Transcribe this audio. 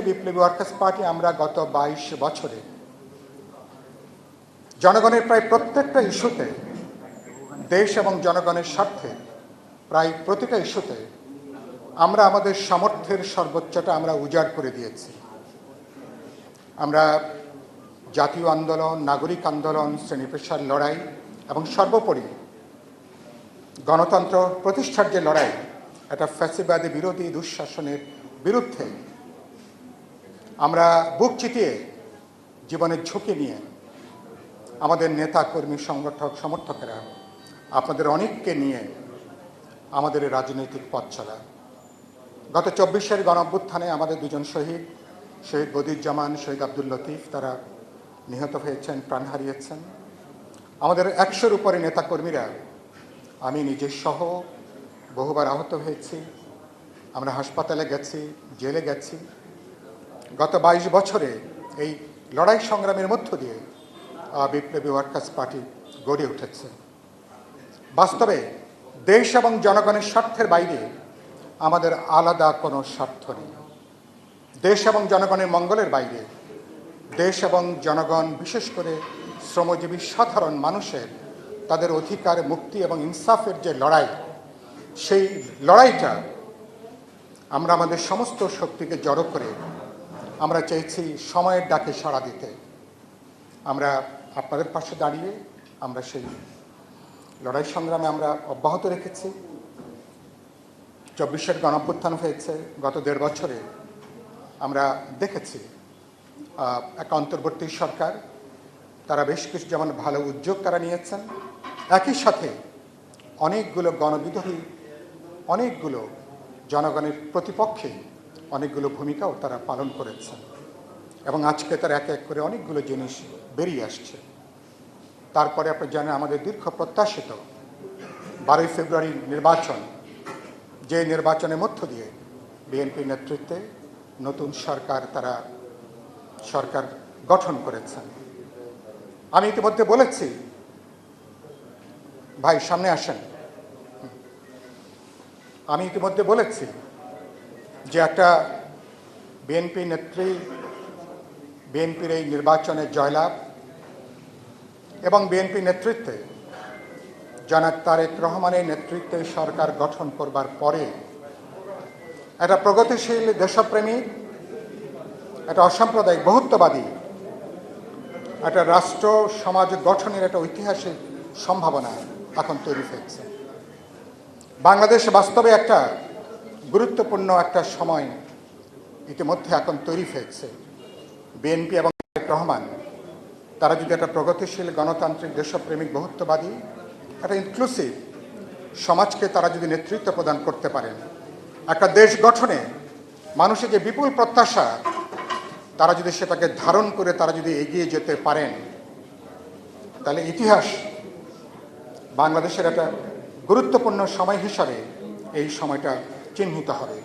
বিপ্লবী workers party আমরা গত 22 বছরে জনগণের প্রায় প্রত্যেকটা ইস্যুতে, দেশ এবং জনগণের স্বার্থে প্রায় প্রতিটা ইস্যুতে আমরা আমাদের সামর্থ্যের সর্বোচ্চটা আমরা উজাড় করে দিয়েছি। আমরা জাতীয় আন্দোলন, নাগরিক আন্দোলন, শ্রেণী পেশার লড়াই এবং সর্বোপরি গণতন্ত্র প্রতিষ্ঠার যে লড়াই, একটা ফ্যাসিবাদী বিরোধী দুঃশাসনের বিরুদ্ধে আমরা বুক চিতিয়ে জীবনের ঝুঁকি নিয়ে আমাদের নেতা কর্মী সংগঠক সমর্থকেরা আপনাদের অনেককে নিয়ে আমাদের রাজনৈতিক পথ চলা। গত 24-এর গণঅভ্যুত্থানে আমাদের দুজন শহীদ বদিউজ্জামান, শহীদ আব্দুল লতিফ, তারা নিহত হয়েছেন, প্রাণ হারিয়েছেন। আমাদের 100-র উপরে নেতাকর্মীরা, আমি নিজের সহ বহুবার আহত হয়েছি। আমরা হাসপাতালে গেছি, জেলে গেছি। গত 22 বছরে এই লড়াই সংগ্রামের মধ্য দিয়ে বিপ্লবী ওয়ার্কার্স পার্টি গড়ে উঠেছে। বাস্তবে দেশ এবং জনগণের স্বার্থের বাইরে আমাদের আলাদা কোনো স্বার্থ নেই। দেশ এবং জনগণের মঙ্গলের বাইরে দেশ এবং জনগণ, বিশেষ করে শ্রমজীবী সাধারণ মানুষের তাদের অধিকার, মুক্তি এবং ইনসাফের যে লড়াই, সেই লড়াইটা আমরা আমাদের সমস্ত শক্তিকে জড়ো করে আমরা চেয়েছি সময়ের ডাকে সাড়া দিতে। আমরা আপনাদের পাশে দাঁড়িয়ে আমরা সেই লড়াই সংগ্রামে আমরা অব্যাহত রেখেছি। 24-এর গণঅভ্যুত্থান হয়েছে। গত 1.5 বছরে আমরা দেখেছি এক অন্তর্বর্তী সরকার, তারা বেশ কিছু যেমন ভালো উদ্যোগ তারা নিয়েছেন, একই সাথে অনেকগুলো গণবিদ্রোহী, অনেকগুলো জনগণের প্রতিপক্ষে অনেকগুলো ভূমিকাও তারা পালন করেছেন এবং আজকে তারা এক এক করে অনেকগুলো জিনিস বেরিয়ে আসছে। তারপরে আপনি জানেন আমাদের দীর্ঘ প্রত্যাশিত 12 ফেব্রুয়ারি নির্বাচন, যে নির্বাচনের মধ্য দিয়ে বিএনপি নেতৃত্বে নতুন সরকার, তারা সরকার গঠন করেছেন। আমি ইতিমধ্যে বলেছি, ভাই সামনে আসেন, আমি ইতিমধ্যে বলেছি যে একটা বিএনপি নেত্রী, বিএনপির এই নির্বাচনে জয়লাভ এবং বিএনপি নেতৃত্বে জনাব তারেক রহমানের নেতৃত্বে সরকার গঠন করবার পরে একটা প্রগতিশীল, দেশপ্রেমিক, একটা অসাম্প্রদায়িক, বহুত্ববাদী একটা রাষ্ট্র সমাজ গঠনের একটা ঐতিহাসিক সম্ভাবনা এখন তৈরি হয়েছে। বাংলাদেশ বাস্তবে একটা গুরুত্বপূর্ণ একটা সময় ইতিমধ্যে এখন তৈরি হয়েছে। বিএনপি এবং তারেক রহমান তারা যদি একটা প্রগতিশীল, গণতান্ত্রিক, দেশপ্রেমিক, বহুত্ববাদী, একটা ইনক্লুসিভ সমাজকে তারা যদি নেতৃত্ব প্রদান করতে পারেন, একটা দেশ গঠনে মানুষের যে বিপুল প্রত্যাশা, তারা যদি সেটাকে ধারণ করে তারা যদি এগিয়ে যেতে পারেন, তাহলে ইতিহাস বাংলাদেশের একটা গুরুত্বপূর্ণ সময় হিসাবে এই সময়টা চিহ্নিত হবে।